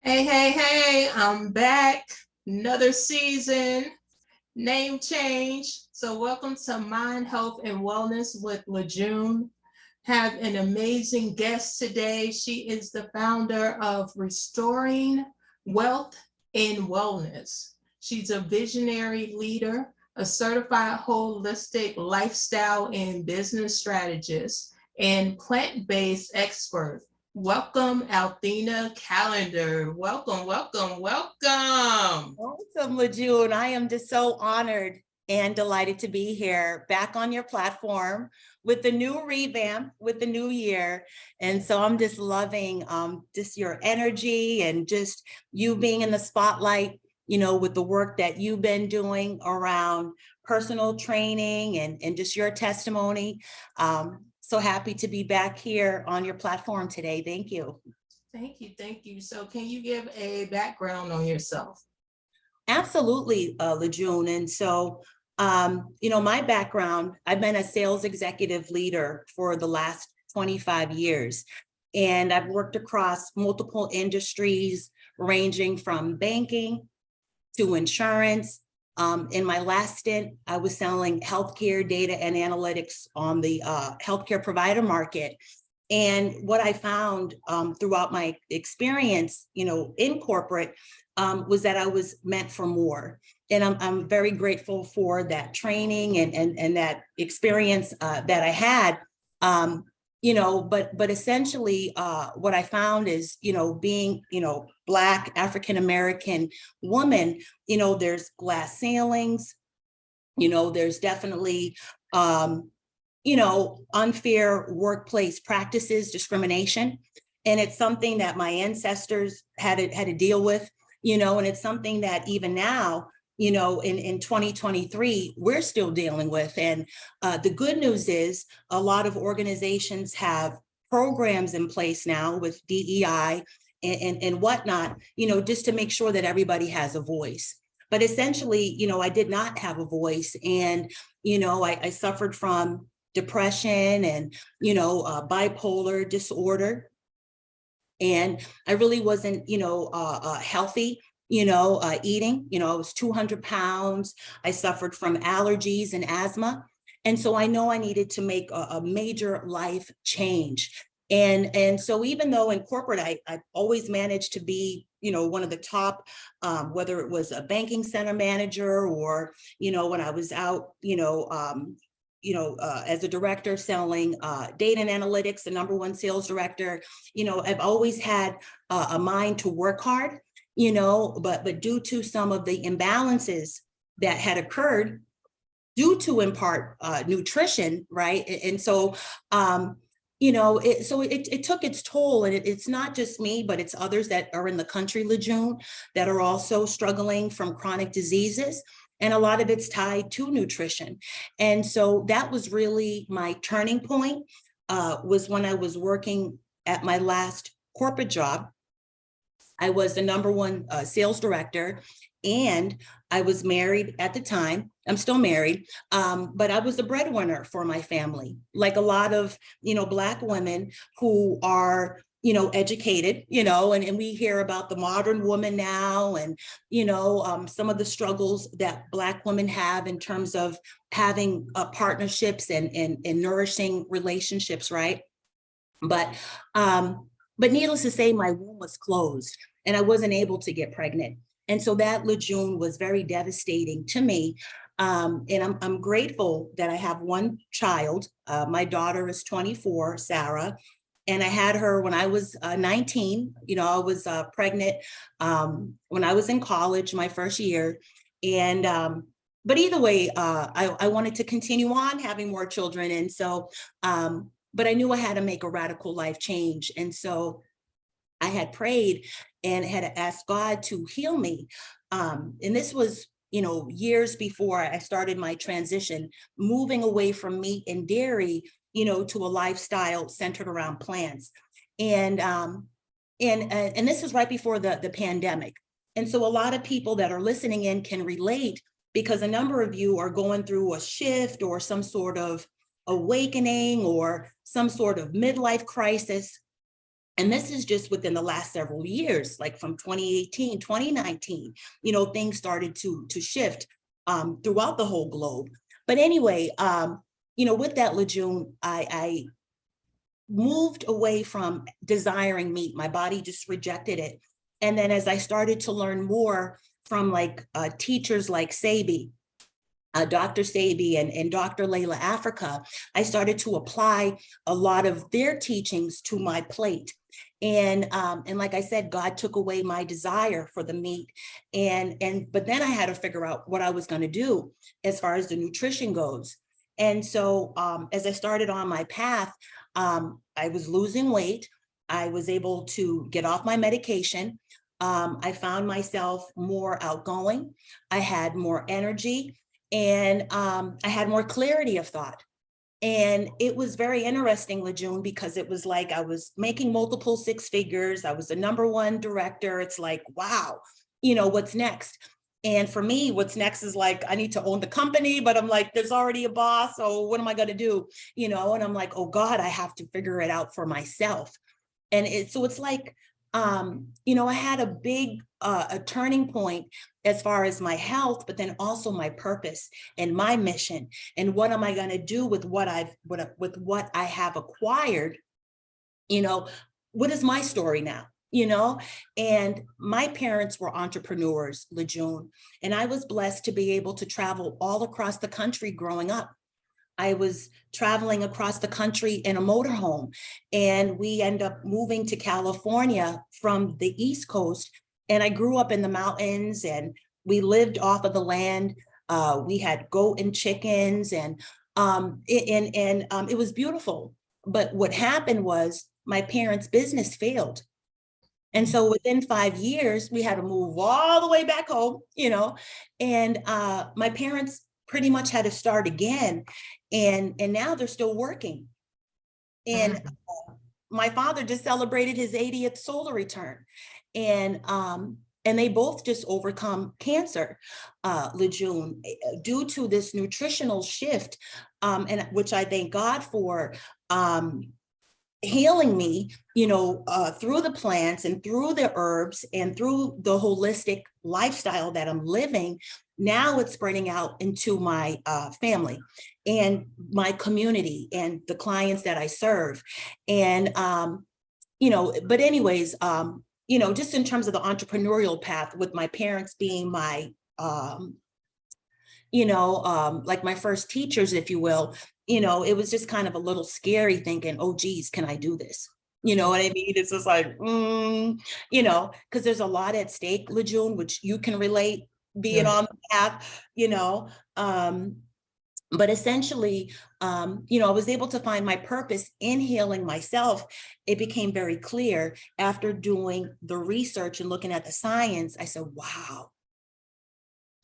Hey, I'm back. Another season, name change. So, welcome to Mind, Health, and Wellness with LaJune. Have an amazing guest today. She is the founder of Restoring Wealth and Wellness. She's a visionary leader, a certified holistic lifestyle and business strategist, and plant based expert. Welcome, Athena Callender. Welcome. Awesome, LaJune. I am just so honored and delighted to be here back on your platform with the new revamp, with the new year. And so I'm just loving just your energy and just you being in the spotlight, with the work that you've been doing around personal training and just your testimony. So happy to be back here on your platform today. Thank you. Thank you. So, can you give a background on yourself? Absolutely, LaJune. And so, my background, I've been a sales executive leader for the last 25 years. And I've worked across multiple industries, ranging from banking to insurance. In my last stint, I was selling healthcare data and analytics on the healthcare provider market. And what I found throughout my experience, in corporate, was that I was meant for more. And I'm very grateful for that training and that experience that I had. But essentially, what I found is, being, Black African American woman, there's glass ceilings, there's definitely unfair workplace practices, discrimination. And it's something that my ancestors had to deal with, and it's something that even now, in 2023, we're still dealing with. And the good news is a lot of organizations have programs in place now with DEI and whatnot, just to make sure that everybody has a voice. But essentially, I did not have a voice. And, I suffered from depression and, bipolar disorder. And I really wasn't, healthy, eating, I was 200 pounds. I suffered from allergies and asthma. And so I know I needed to make a major life change. And so even though in corporate, I always managed to be, one of the top, whether it was a banking center manager or, when I was out, as a director selling data and analytics, the number one sales director, I've always had a mind to work hard, but due to some of the imbalances that had occurred due to, in part, nutrition, right? And so, it took its toll, and it's not just me, but it's others that are in the country, LaJune, that are also struggling from chronic diseases. And a lot of it's tied to nutrition. And so that was really my turning point, was when I was working at my last corporate job. I was the number one sales director, and I was married at the time. I'm still married, but I was the breadwinner for my family, like a lot of, Black women who are, educated, and we hear about the modern woman now and, some of the struggles that Black women have in terms of having partnerships and nourishing relationships, right? But needless to say, my womb was closed and I wasn't able to get pregnant. And so that, LaJune, was very devastating to me. And I'm grateful that I have one child. My daughter is 24, Sarah. And I had her when I was 19. I was pregnant when I was in college, my first year. And but either way, I wanted to continue on having more children. And so, but I knew I had to make a radical life change. And so I had prayed and had asked God to heal me. And this was, years before I started my transition, moving away from meat and dairy, to a lifestyle centered around plants. And this is right before the pandemic. And so a lot of people that are listening in can relate, because a number of you are going through a shift or some sort of awakening or some sort of midlife crisis. And this is just within the last several years, like from 2018, 2019, things started to shift throughout the whole globe. But anyway, with that, Lejeune, I moved away from desiring meat. My body just rejected it. And then as I started to learn more from like teachers like Sabi, Dr. Sabi and Dr. Layla Africa, I started to apply a lot of their teachings to my plate. And like I said, God took away my desire for the meat. But then I had to figure out what I was going to do as far as the nutrition goes. And so as I started on my path, I was losing weight. I was able to get off my medication. I found myself more outgoing. I had more energy, and I had more clarity of thought. And it was very interesting, Lejeune, because it was like I was making multiple six figures. I was the #1 director. It's like, wow, what's next? And for me, what's next is like, I need to own the company, but I'm like, there's already a boss. So what am I going to do? And I'm like, oh God, I have to figure it out for myself. And it's like, I had a big a turning point as far as my health, but then also my purpose and my mission, and what am I going to do with what I have acquired? What is my story now? And my parents were entrepreneurs, Lejeune, and I was blessed to be able to travel all across the country growing up. I was traveling across the country in a motorhome, and we end up moving to California from the East Coast. And I grew up in the mountains, and we lived off of the land. We had goat and chickens, and it was beautiful. But what happened was my parents' business failed. And so within 5 years, we had to move all the way back home, and my parents pretty much had to start again. And now they're still working. And my father just celebrated his 80th solar return. And they both just overcome cancer, Lejeune, due to this nutritional shift, and which I thank God for, healing me, through the plants and through the herbs and through the holistic lifestyle that I'm living. Now it's spreading out into my family and my community and the clients that I serve. And, but anyways, just in terms of the entrepreneurial path, with my parents being my, like my first teachers, if you will, it was just kind of a little scary thinking, oh, geez, can I do this? You know what I mean? It's just like, because there's a lot at stake, Lejeune, which you can relate being on the path, but essentially, I was able to find my purpose in healing myself. It became very clear after doing the research and looking at the science. I said, wow.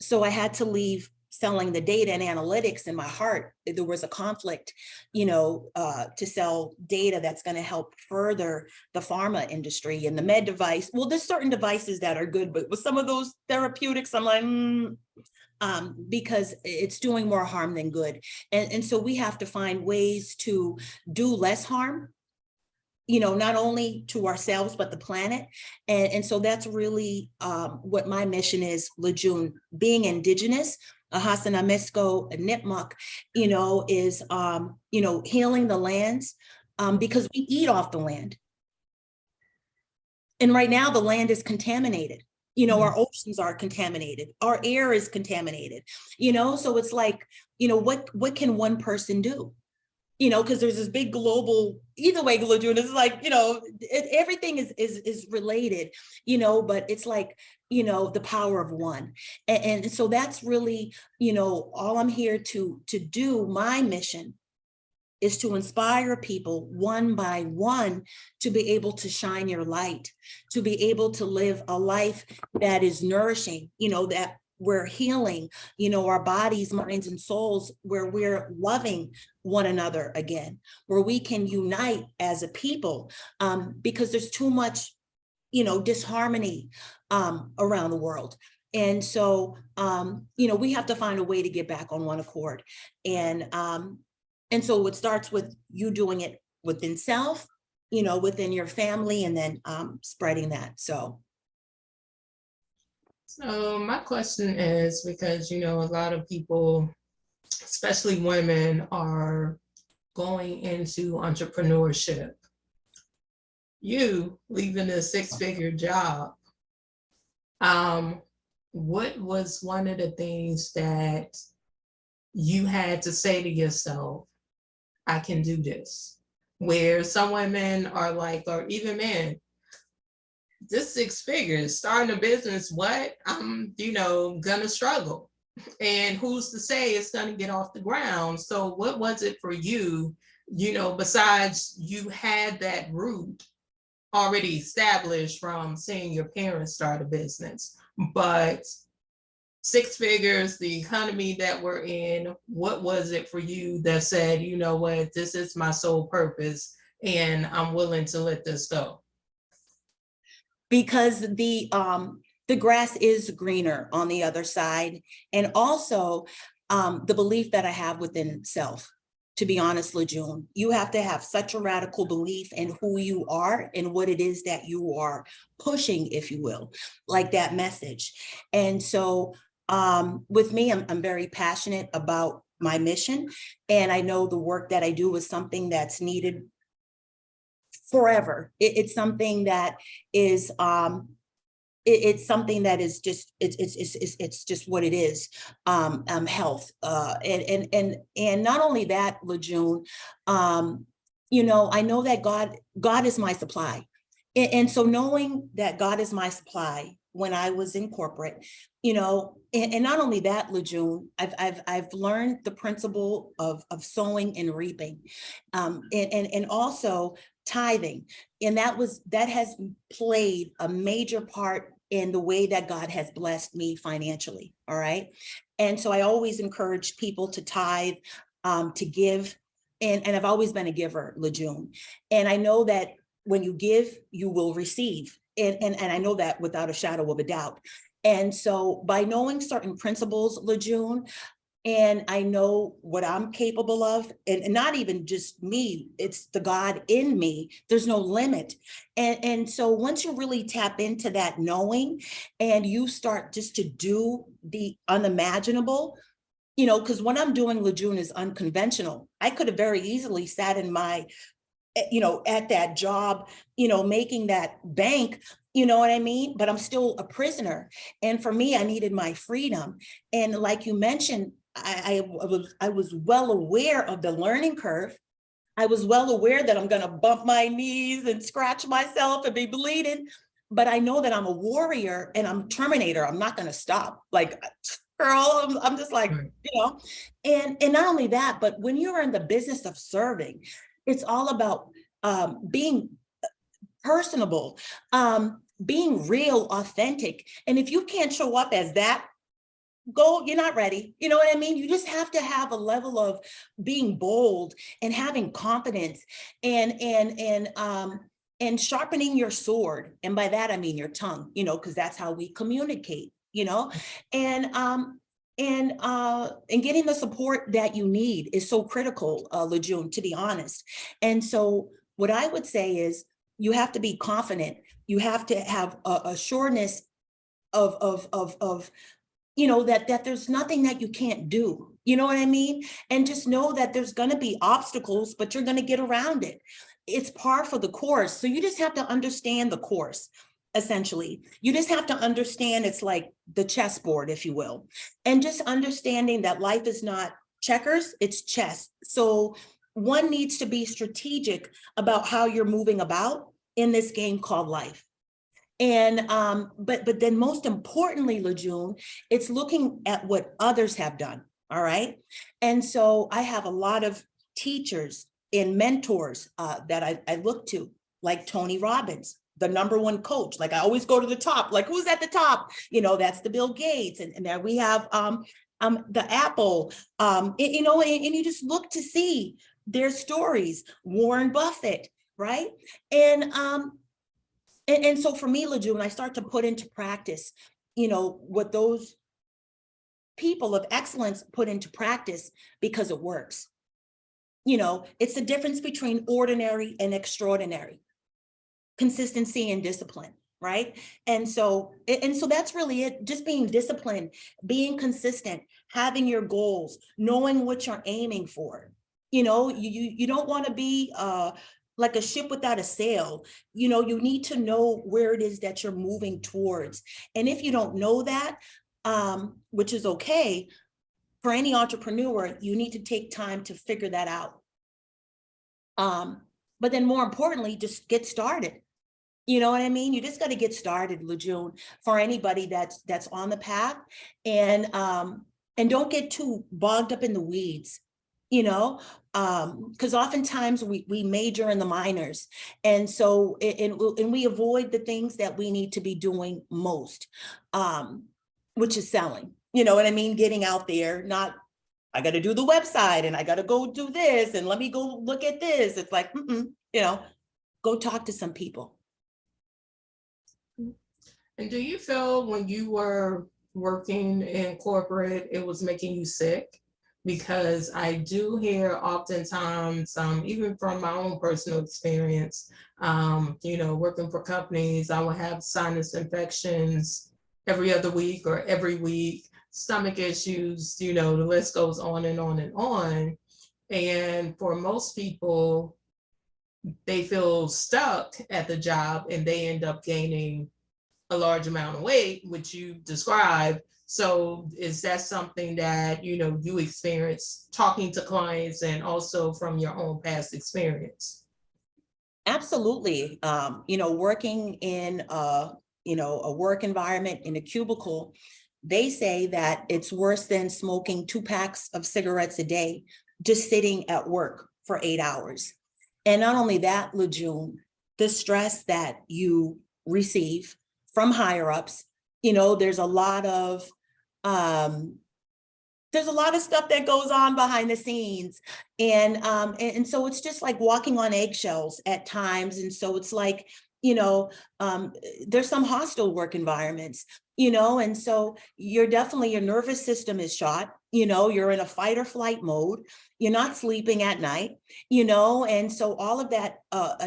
So I had to leave selling the data and analytics. In my heart, there was a conflict, to sell data that's going to help further the pharma industry and the med device. Well, there's certain devices that are good, but with some of those therapeutics, I'm like, because it's doing more harm than good. And so we have to find ways to do less harm, not only to ourselves, but the planet. And so that's really what my mission is, Lejeune. Being indigenous, Hasana Misko, Nipmuc, is, healing the lands, because we eat off the land. And right now the land is contaminated. Our oceans are contaminated. Our air is contaminated, so it's like, what can one person do? Because there's this big global, either way, Lejeune, it's like, everything is related, but it's like, the power of one. And so that's really, all I'm here to do. My mission is to inspire people one by one to be able to shine your light, to be able to live a life that is nourishing, that we're healing, our bodies, minds, and souls, where we're loving one another again, where we can unite as a people, because there's too much, disharmony around the world. And so, we have to find a way to get back on one accord. And so it starts with you doing it within self, within your family, and then spreading that. So my question is, because, a lot of people, especially women, are going into entrepreneurship. You leaving a six-figure job, what was one of the things that you had to say to yourself, I can do this? Where some women are like, or even men, this six figures, starting a business, what? I'm, gonna struggle. And who's to say it's gonna get off the ground? So what was it for you, besides you had that root already established from seeing your parents start a business, but six figures, the economy that we're in, what was it for you that said, you know what, this is my sole purpose and I'm willing to let this go? because the grass is greener on the other side, and also the belief that I have within self. To be honest, Lejeune, you have to have such a radical belief in who you are and what it is that you are pushing, if you will, like that message. And so with me, I'm very passionate about my mission, and I know the work that I do is something that's needed forever. It's something that is it's something that is just it's just what it is. Health, and not only that, Lejeune, I know that God is my supply. And so knowing that God is my supply when I was in corporate, and not only that, Lejeune, I've learned the principle of sowing and reaping, and also tithing. And that has played a major part in the way that God has blessed me financially. All right. And so I always encourage people to tithe, to give. And I've always been a giver, Lejeune. And I know that when you give, you will receive. And I know that without a shadow of a doubt. And so by knowing certain principles, Lejeune, and I know what I'm capable of, and not even just me, it's the God in me. There's no limit. And so once you really tap into that knowing, and you start just to do the unimaginable, because what I'm doing, Lejeune, is unconventional. I could have very easily sat in my, at that job, making that bank, you know what I mean? But I'm still a prisoner. And for me, I needed my freedom. And like you mentioned, I was well aware of the learning curve. I was well aware that I'm going to bump my knees and scratch myself and be bleeding. But I know that I'm a warrior and I'm Terminator. I'm not going to stop. Like, girl, I'm just like, and not only that, but when you're in the business of serving, it's all about being personable, being real, authentic. And if you can't show up as that, you're not ready. You know what I mean? You just have to have a level of being bold and having confidence, and sharpening your sword. And by that, I mean your tongue, because that's how we communicate, and getting the support that you need is so critical, Lejeune, to be honest. And so what I would say is, you have to be confident. You have to have a sureness of that there's nothing that you can't do. You know what I mean? And just know that there's going to be obstacles, but you're going to get around it. It's par for the course. So you just have to understand the course. Essentially, you just have to understand it's like the chessboard, if you will, and just understanding that life is not checkers, it's chess. So one needs to be strategic about how you're moving about in this game called life. And but then most importantly, Lejeune, it's looking at what others have done. All right. And so I have a lot of teachers and mentors that I look to, like Tony Robbins, the #1 coach. Like I always go to the top, like who's at the top? That's the Bill Gates. And there we have the Apple, and you just look to see their stories, Warren Buffett, right? And so for me, Lejeune, I start to put into practice, what those people of excellence put into practice, because it works. It's the difference between ordinary and extraordinary, consistency and discipline, right? And so that's really it. Just being disciplined, being consistent, having your goals, knowing what you're aiming for. You don't want to be like a ship without a sail. You need to know where it is that you're moving towards. And if you don't know that, which is okay, for any entrepreneur, you need to take time to figure that out. But then more importantly, just get started. You know what I mean? You just got to get started, Lejeune, for anybody that's on the path, and don't get too bogged up in the weeds, because oftentimes we major in the minors, and so and we avoid the things that we need to be doing most, which is selling. You know what I mean? Getting out there, not I got to do the website and I got to go do this and let me go look at this. It's like, go talk to some people. And do you feel when you were working in corporate, it was making you sick? Because I do hear oftentimes, even from my own personal experience, working for companies, I will have sinus infections every other week or every week, stomach issues, the list goes on and on and on. And for most people, they feel stuck at the job and they end up gaining a large amount of weight, which you described. So is that something that, you experience talking to clients and also from your own past experience? Absolutely. Working in a work environment in a cubicle, they say that it's worse than smoking 2 packs of cigarettes a day, just sitting at work for 8 hours. And not only that, Lejeune, the stress that you receive from higher ups, there's a lot of stuff that goes on behind the scenes. And so it's just like walking on eggshells at times. And so it's like, there's some hostile work environments, and so your nervous system is shot, you're in a fight or flight mode, you're not sleeping at night, and so all of that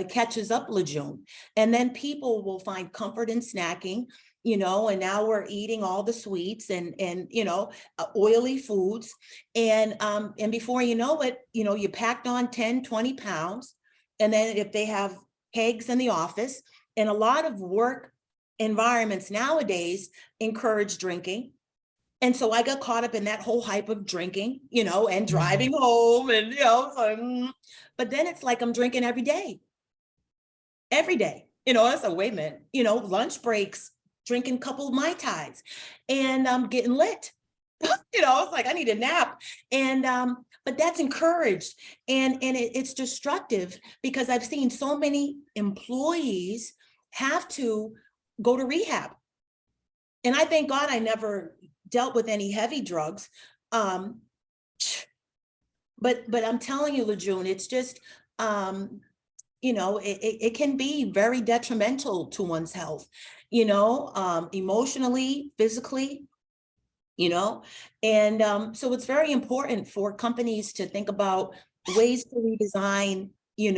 catches up, Lejeune. And then people will find comfort in snacking, and now we're eating all the sweets and oily foods. And before you know it, you packed on 10, 20 pounds. And then if they have kegs in the office, and a lot of work environments nowadays encourage drinking. And so I got caught up in that whole hype of drinking, and driving home and, but then it's like I'm drinking every day. It's like, wait a minute, lunch breaks, drinking a couple of Mai Tais, and I'm getting lit. It's like I need a nap. And but that's encouraged, and it's destructive, because I've seen so many employees have to go to rehab. And I thank God I never dealt with any heavy drugs. But I'm telling you, Lejeune, it's just it can be very detrimental to one's health, emotionally, physically, and so it's very important for companies to think about ways to redesign, and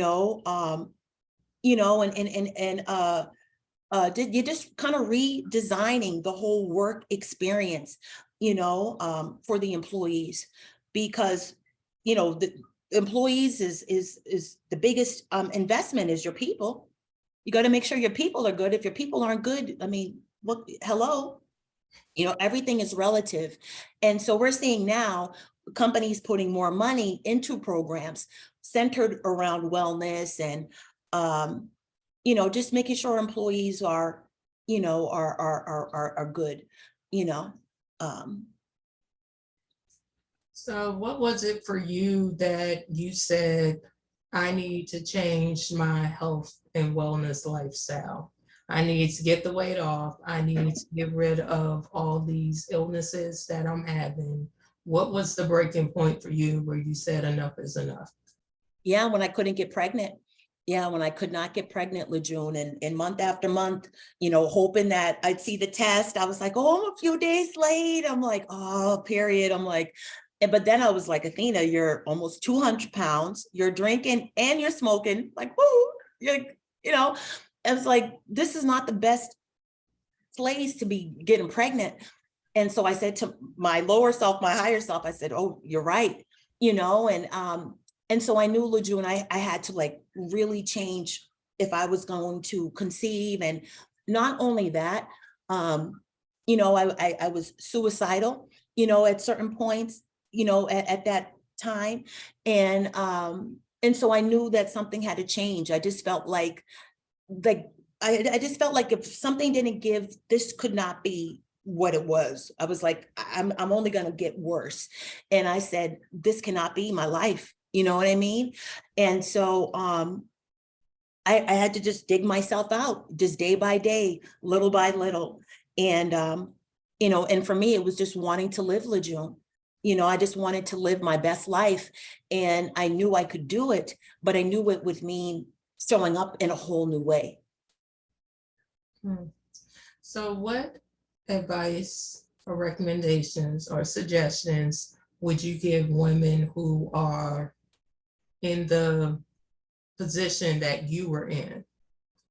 you're just kind of redesigning the whole work experience, for the employees, because, the employees is the biggest investment is your people. You got to make sure your people are good. If your people aren't good, I mean, hello, everything is relative. And so we're seeing now companies putting more money into programs centered around wellness and, just making sure employees are good, So what was it for you that you said, I need to change my health and wellness lifestyle? I need to get the weight off. I need to get rid of all these illnesses that I'm having. What was the breaking point for you where you said enough is enough? Yeah, when I couldn't get pregnant. Yeah, when I could not get pregnant, Lejeune, and month after month, hoping that I'd see the test. I was like, oh, I'm a few days late. I'm like, oh, period. I'm like, but then I was like, Athena, you're almost 200 pounds, you're drinking and you're smoking, like, woo, you know, I was like, this is not the best place to be getting pregnant. And so I said to my lower self, my higher self, I said, oh, you're right, and so I knew, LaJune, I had to like really change if I was going to conceive. And not only that, I was suicidal, at certain points, at that time. And so I knew that something had to change. I just felt like I just felt like if something didn't give, this could not be what it was. I was like, I'm only going to get worse. And I said, this cannot be my life. You know what I mean? And so I had to just dig myself out, just day by day, little by little. And for me, it was just wanting to live, LaJune. I just wanted to live my best life. And I knew I could do it, but I knew it would mean showing up in a whole new way. So what advice or recommendations or suggestions would you give women who are in the position that you were in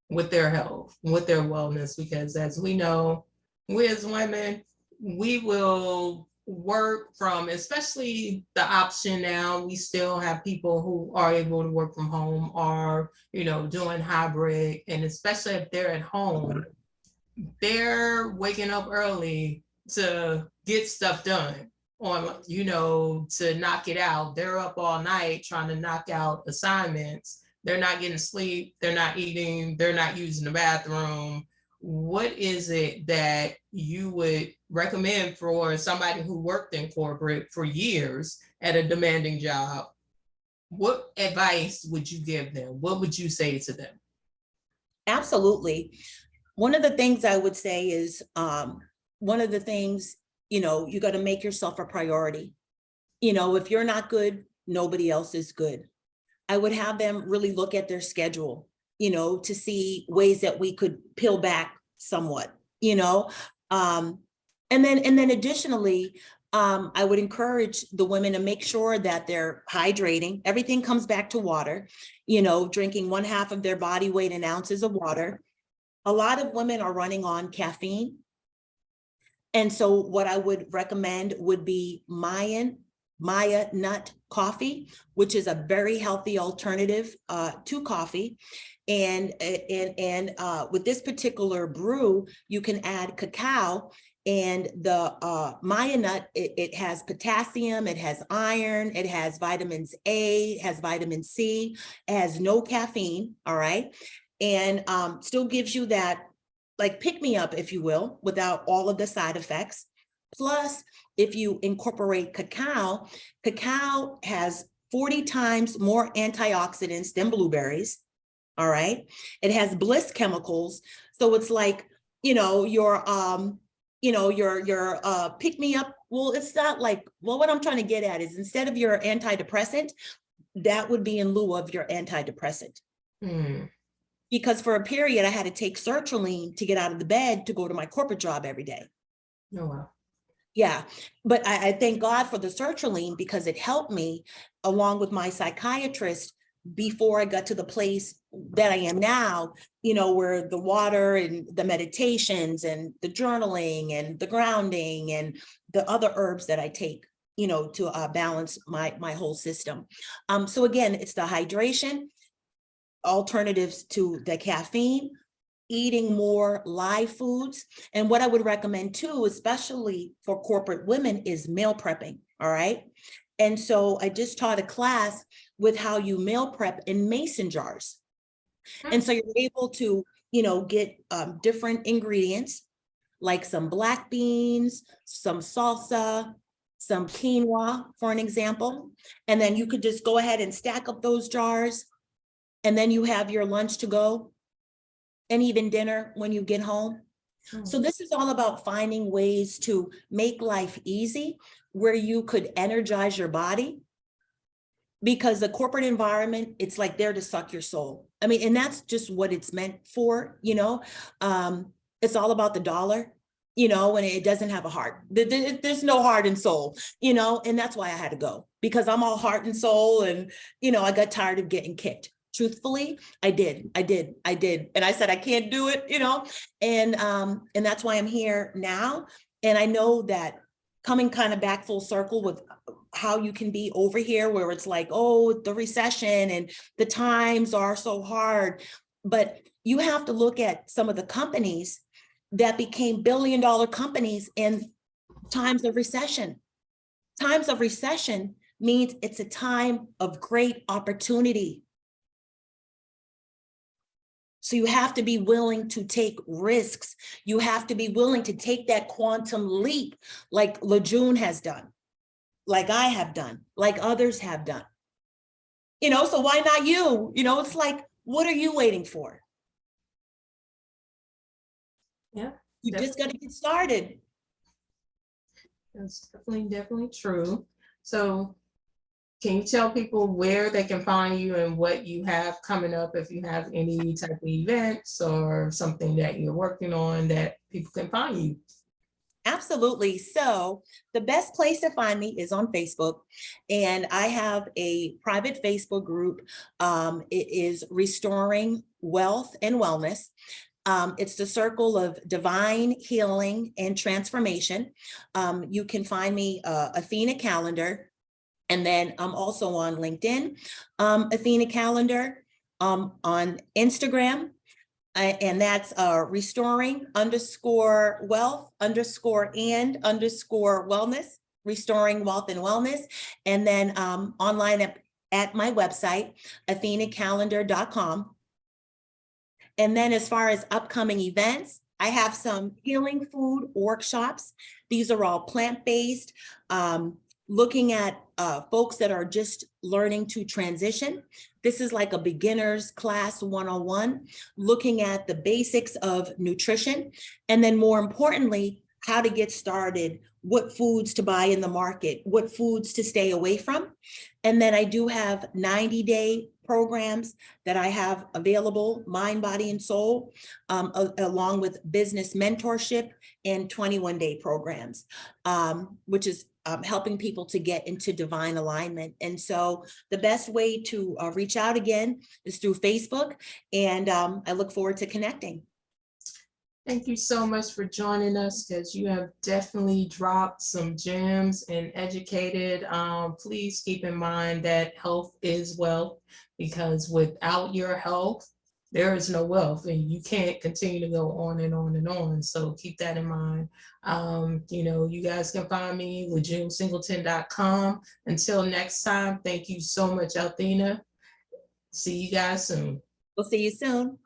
with their health, with their wellness? Because as we know, we as women, we will work from, especially the option now, we still have people who are able to work from home or, doing hybrid. And especially if they're at home, they're waking up early to get stuff done on, to knock it out. They're up all night trying to knock out assignments. They're not getting sleep. They're not eating. They're not using the bathroom. What is it that you would recommend for somebody who worked in corporate for years at a demanding job? What advice would you give them? What would you say to them? Absolutely. One of the things I would say is, one of the things, you got to make yourself a priority. If you're not good, nobody else is good. I would have them really look at their schedule, to see ways that we could peel back somewhat, and then additionally, I would encourage the women to make sure that they're hydrating. Everything comes back to water, drinking 1/2 of their body weight in ounces of water. A lot of women are running on caffeine. And so what I would recommend would be Maya nut coffee, which is a very healthy alternative to coffee. And with this particular brew, you can add cacao. And the Maya nut, it has potassium, it has iron, it has vitamins A, it has vitamin C, it has no caffeine, all right? And still gives you that like pick me up, if you will, without all of the side effects. Plus, if you incorporate cacao, cacao has 40 times more antioxidants than blueberries. All right. It has bliss chemicals. So it's like, your pick me up. Well, it's not like, well, what I'm trying to get at is instead of your antidepressant, that would be in lieu of your antidepressant. Because for a period, I had to take sertraline to get out of the bed to go to my corporate job every day. Oh, wow. Yeah, but I thank God for the sertraline because it helped me along with my psychiatrist before I got to the place that I am now, where the water and the meditations and the journaling and the grounding and the other herbs that I take, to balance my whole system. So again, it's the hydration, alternatives to the caffeine, eating more live foods. And what I would recommend too, especially for corporate women, is meal prepping. All right. And so I just taught a class with how you meal prep in mason jars. And so you're able to, get different ingredients like some black beans, some salsa, some quinoa, for an example. And then you could just go ahead and stack up those jars. And then you have your lunch to go and even dinner when you get home. So this is all about finding ways to make life easy where you could energize your body, because the corporate environment, it's like there to suck your soul. I mean, and that's just what it's meant for, It's all about the dollar. and it doesn't have a heart. There's no heart and soul, and that's why I had to go, because I'm all heart and soul. And, I got tired of getting kicked. Truthfully, I did. And I said, I can't do it, and that's why I'm here now. And I know that coming kind of back full circle with how you can be over here, where it's like, oh, the recession and the times are so hard. But you have to look at some of the companies that became billion-dollar companies in times of recession. Times of recession means it's a time of great opportunity. So you have to be willing to take risks. You have to be willing to take that quantum leap, like Lejeune has done, like I have done, like others have done. So why not you? It's like, what are you waiting for? Yeah. You just got to get started. That's definitely true. So can you tell people where they can find you and what you have coming up, if you have any type of events or something that you're working on that people can find you? Absolutely. So the best place to find me is on Facebook, and I have a private Facebook group. It is Restoring Wealth and Wellness. It's the circle of divine healing and transformation. You can find me Athena Callender, and then I'm also on LinkedIn, Athena Callender, on Instagram. And that's restoring _ wealth _ wellness, restoring wealth and wellness. And then online at my website, athenacallender.com. And then as far as upcoming events, I have some healing food workshops. These are all plant-based, looking at folks that are just learning to transition. This is like a beginner's class 101, looking at the basics of nutrition. And then more importantly, how to get started, what foods to buy in the market, what foods to stay away from. And then I do have 90-day programs that I have available, mind, body, and soul, along with business mentorship and 21-day programs, which is helping people to get into divine alignment. And so the best way to reach out again is through Facebook, and I look forward to connecting. Thank you so much for joining us, because you have definitely dropped some gems and educated. Please keep in mind that health is wealth, because without your health, there is no wealth, and you can't continue to go on and on and on. So keep that in mind. You guys can find me, LeJuneSingleton.com. Until next time, thank you so much, Athena. See you guys soon. We'll see you soon.